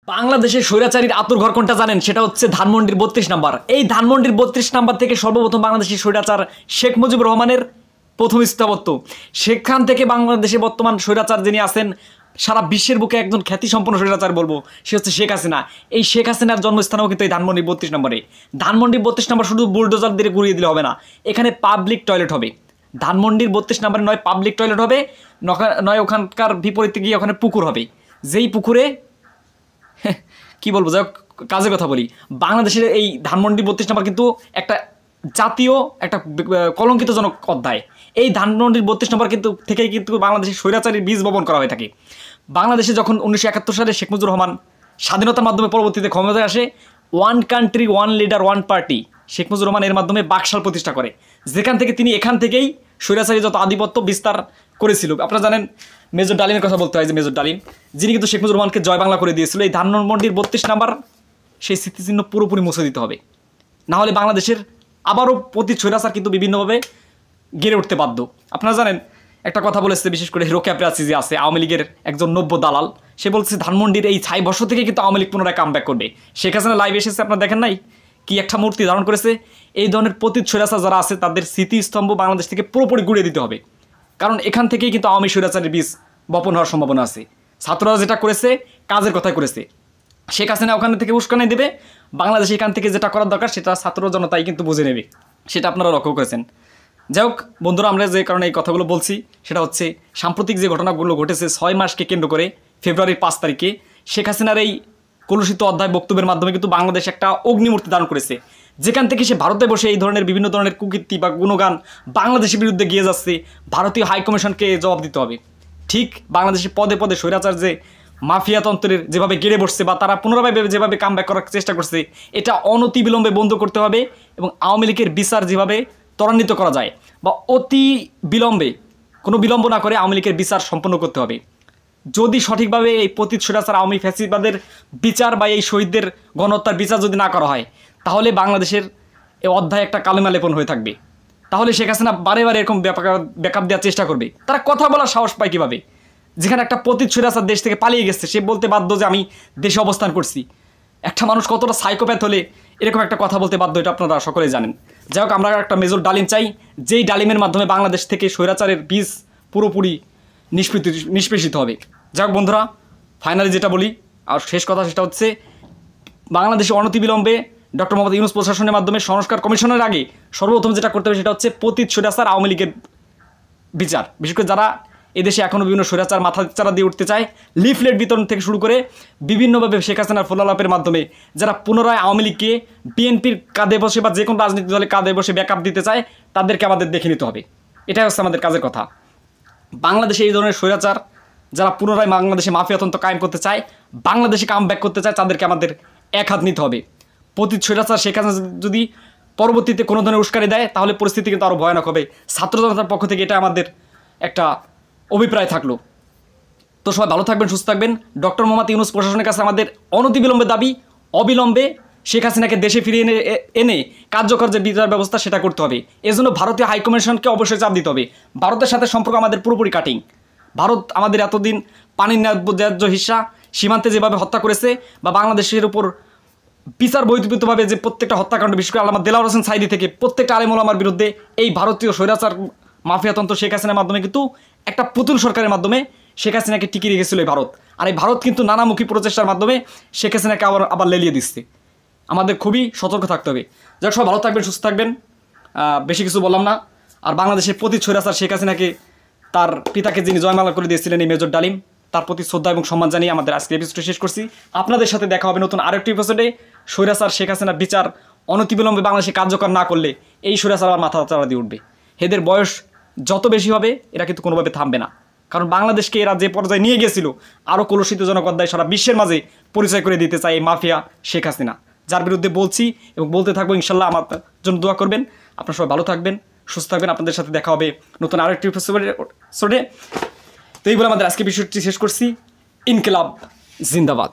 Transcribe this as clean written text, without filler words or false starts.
বাংলাদেশের স্বৈরাচারীর আতুরঘর কোনটা জানেন? সেটা হচ্ছে ধানমন্ডির ৩২ নাম্বার। এই ধানমন্ডির ৩২ নাম্বার থেকে সর্বপ্রথম বাংলাদেশের স্বৈরাচার শেখ মুজিবুর রহমানের প্রথম স্থাপত্য। সেখান থেকে বাংলাদেশে বর্তমান স্বৈরাচার যিনি আছেন, সারা বিশ্বের বুকে একজন খ্যাতিসম্পন্ন স্বৈরাচার বলবো, সে হচ্ছে শেখ হাসিনা। এই শেখ হাসিনার জন্মস্থানও কিন্তু এই ধানমন্ডির ৩২ নম্বরে। ধানমন্ডির ৩২ নম্বর শুধু বুলডোজার দিয়ে ঘুরিয়ে দিলে হবে না, এখানে পাবলিক টয়লেট হবে। ধানমন্ডির ৩২ নম্বরে নয় পাবলিক টয়লেট হবে, নয় ওখানকার বিপরীতে গিয়ে ওখানে পুকুর হবে। যেই পুকুরে কি বলবো, যাই হোক কাজের কথা বলি, বাংলাদেশের এই ধানমন্ডি ৩২ নম্বর কিন্তু একটা জাতীয় একটা কলঙ্কিতজনক অধ্যায়। এই ধানমন্ডির ৩২ নম্বর কিন্তু থেকেই কিন্তু বাংলাদেশের স্বৈরাচারীর বীজ বপন করা হয়ে থাকে। বাংলাদেশে যখন 1971 সালে শেখ মুজিবুর রহমান স্বাধীনতার মাধ্যমে পরবর্তীতে ক্ষমতায় আসে, one country one leader one party, Sheikh Mujibur Rahman এর মাধ্যমে বাকশাল প্রতিষ্ঠা করে, যেখান থেকে তিনি এখান থেকেই স্বৈরাচারী যত আধিপত্য বিস্তার করেছিল। আপনারা জানেন মেজর ডালিমের কথা বলতে হয়, যে মেজর ডালিম যিনি কিন্তু শেখ মুজিবুর রহমানকে জয় বাংলা করে দিয়েছিল। এই ধানমন্ডির ৩২ নাম্বার সেই স্মৃতিচিহ্ন পুরোপুরি মুছে দিতে হবে, না হলে বাংলাদেশের আবারও প্রতি স্বৈরাচার কিন্তু বিভিন্নভাবে গেড়ে উঠতে বাধ্য। আপনারা জানেন একটা কথা বলেছে, বিশেষ করে রোকেয়া প্রাচী যে আছে আওয়ামী লীগের একজন নব্য দালাল, সে বলছে ধানমন্ডির এই ছাই বর্ষ থেকে কিন্তু আওয়ামী লীগ পুনরায় কামব্যাক করবে। শেখ হাসিনা লাইভ এসেছে, আপনারা দেখেন নাই কি একটা মূর্তি ধারণ করেছে। এই ধরনের প্রতি স্বৈরাচার যারা আছে তাদের স্মৃতিস্তম্ভ বাংলাদেশ থেকে পুরোপুরি গুড়িয়ে দিতে হবে, কারণ এখান থেকেই কিন্তু আওয়ামী স্বৈরাচারের বীজ বপন হওয়ার সম্ভাবনা আছে। ছাত্ররা যেটা করেছে কাজের কথাই করেছে, শেখ হাসিনা ওখান থেকে উস্কানি দেবে, বাংলাদেশে এখান থেকে যেটা করার দরকার সেটা ছাত্র জনতাই কিন্তু বুঝে নেবে, সেটা আপনারা লক্ষ্য করেছেন। যাই হোক বন্ধুরা, আমরা যে কারণে এই কথাগুলো বলছি সেটা হচ্ছে সাম্প্রতিক যে ঘটনাগুলো ঘটেছে 6 মাসকে কেন্দ্র করে ফেব্রুয়ারির 5 তারিখে শেখ হাসিনার এই কলুষিত অধ্যায় বক্তব্যের মাধ্যমে কিন্তু বাংলাদেশ একটা অগ্নিমূর্তি ধারণ করেছে, যেখান থেকে সে ভারতে বসে এই ধরনের বিভিন্ন ধরনের কুকীর্তি বা গুণগান বাংলাদেশের বিরুদ্ধে গিয়ে যাচ্ছে। ভারতীয় হাইকমিশনকে জবাব দিতে হবে। ঠিক বাংলাদেশে পদে পদে স্বৈরাচার যে মাফিয়াতন্ত্রের যেভাবে গেড়ে বসছে বা তারা পুনরায় যেভাবে কামব্যাক করার চেষ্টা করছে, এটা অনতিবিলম্বে বন্ধ করতে হবে এবং আওয়ামী লীগের বিচার যেভাবে ত্বরান্বিত করা যায় বা অতি বিলম্বে, কোনো বিলম্ব না করে আওয়ামী লীগের বিচার সম্পন্ন করতে হবে। যদি সঠিকভাবে এই পতিত স্বৈরাচার আওয়ামী ফ্যাসিবাদের বিচার বা এই শহীদদের গণহত্যার বিচার যদি না করা হয়, তাহলে বাংলাদেশের এই অধ্যায় একটা কালিমা লেপন হয়ে থাকবে। তাহলে শেখ হাসিনা বারে বারে এরকম ব্যাকআপ দেওয়ার চেষ্টা করবে। তারা কথা বলার সাহস পায় কীভাবে? যেখানে একটা পতিত স্বৈরাচার দেশ থেকে পালিয়ে গেছে, সে বলতে বাধ্য যে আমি দেশে অবস্থান করছি। একটা মানুষ কতটা সাইকোপ্যাথ হলে এরকম একটা কথা বলতে বাধ্য, এটা আপনারা সকলেই জানেন। যাই হোক, আমরা একটা মেজর ডালিম চাই, যেই ডালিমের মাধ্যমে বাংলাদেশ থেকে স্বৈরাচারের বীজ পুরোপুরি নিষ্পেষিত হবে। যাই হোক বন্ধুরা, ফাইনালি যেটা বলি আর শেষ কথা, সেটা হচ্ছে বাংলাদেশে অনতিবিলম্বে ডক্টর মোহাম্মদ ইউনূস প্রশাসনের মাধ্যমে সংস্কার কমিশনের আগে সর্বপ্রথম যেটা করতে হবে সেটা হচ্ছে পতিত স্বৈরাচার আওয়ামী লীগের বিচার। বিশেষ করে যারা এদেশে এখনও বিভিন্ন স্বৈরাচার মাথাচাড়া দিয়ে উঠতে চায়, লিফলেট বিতরণ থেকে শুরু করে বিভিন্নভাবে শেখ হাসিনার ফলালাপের মাধ্যমে যারা পুনরায় আওয়ামী লীগকে বিএনপির কাঁধে বসে বা যে কোনো রাজনৈতিক দলের কাঁধে বসে ব্যাকআপ দিতে চায়, তাদেরকে আমাদের দেখে নিতে হবে। এটাই হচ্ছে আমাদের কাজের কথা। বাংলাদেশে এই ধরনের স্বৈরাচার যারা পুনরায় বাংলাদেশে মাফিয়াতন্ত্র কায়েম করতে চায়, বাংলাদেশে কামব্যাক করতে চায়, তাদেরকে আমাদের এক হাত নিতে হবে। পতিত স্বৈরাচার শেখ হাসিনা যদি পরবর্তীতে কোনো ধরনের উস্কানি দেয়, তাহলে পরিস্থিতি কিন্তু আরও ভয়ানক হবে। ছাত্র জনতার পক্ষ থেকে এটা আমাদের একটা অভিপ্রায় থাকলো। তো সবাই ভালো থাকবেন, সুস্থ থাকবেন। ডক্টর মোহাম্মদ ইউনূস প্রশাসনের কাছে আমাদের অনতিবিলম্বে দাবি, অবিলম্বে শেখ হাসিনাকে দেশে ফিরিয়ে এনে কার্যকর যে বিচার ব্যবস্থা সেটা করতে হবে। এজন্য ভারতীয় হাইকমিশনকে অবশ্যই চাপ দিতে হবে। ভারতের সাথে সম্পর্ক আমাদের পুরোপুরি কাটিং। ভারত আমাদের এতদিন পানির ন্যায্য হিস্সা সীমান্তে যেভাবে হত্যা করেছে বা বাংলাদেশের উপর বিচার বহির্ভূতভাবে যে প্রত্যেকটা হত্যাকাণ্ড, বিশেষ করে আল্লামা দেলাওয়ার হোসেন সাঈদী থেকে প্রত্যেকটা আলেম ওলামার বিরুদ্ধে এই ভারতীয় স্বৈরাচার মাফিয়াতন্ত্র শেখ হাসিনার মাধ্যমে কিন্তু একটা পুতুল সরকারের মাধ্যমে শেখ হাসিনাকে টিকিয়ে রেখেছিল এই ভারত। আর এই ভারত কিন্তু নানামুখী প্রচেষ্টার মাধ্যমে শেখ হাসিনাকে আবার লেলিয়ে দিচ্ছে। আমাদের খুবই সতর্ক থাকতে হবে। যাক, সব ভালো থাকবেন, সুস্থ থাকবেন। বেশি কিছু বললাম না। আর বাংলাদেশের প্রতি স্বৈরাচার শেখ হাসিনাকে, তার পিতাকে যিনি জয়মালা করে দিয়েছিলেন এই মেজর ডালিম, তার প্রতি শ্রদ্ধা এবং সম্মান জানিয়ে আমাদের আজকের এপিসোডটি শেষ করছি। আপনাদের সাথে দেখা হবে নতুন আরেকটি এপিসোডে। স্বৈরাচার শেখ হাসিনার বিচার অনতিবিলম্বে বাংলাদেশে কার্যকর না করলে এই স্বৈরাচার আবার মাথা চাড়া দিয়ে উঠবে। এদের বয়স যত বেশি হবে, এরা কিন্তু কোনোভাবে থামবে না। কারণ বাংলাদেশকে এরা যে পর্যায়ে নিয়ে গেছিল, আরও কলুষিতজনক অধ্যায় সারা বিশ্বের মাঝে পরিচয় করে দিতে চায় এই মাফিয়া শেখ হাসিনা, যার বিরুদ্ধে বলছি এবং বলতে থাকবো। ইনশাল্লাহ আমার জন্য দোয়া করবেন। আপনারা সবাই ভালো থাকবেন, সুস্থ থাকবেন। আপনাদের সাথে দেখা হবে নতুন আরেকটি এপিসোডে। তো এই বলে আমাদের আজকে বিষয়টি শেষ করছি। ইনকিলাব জিন্দাবাদ।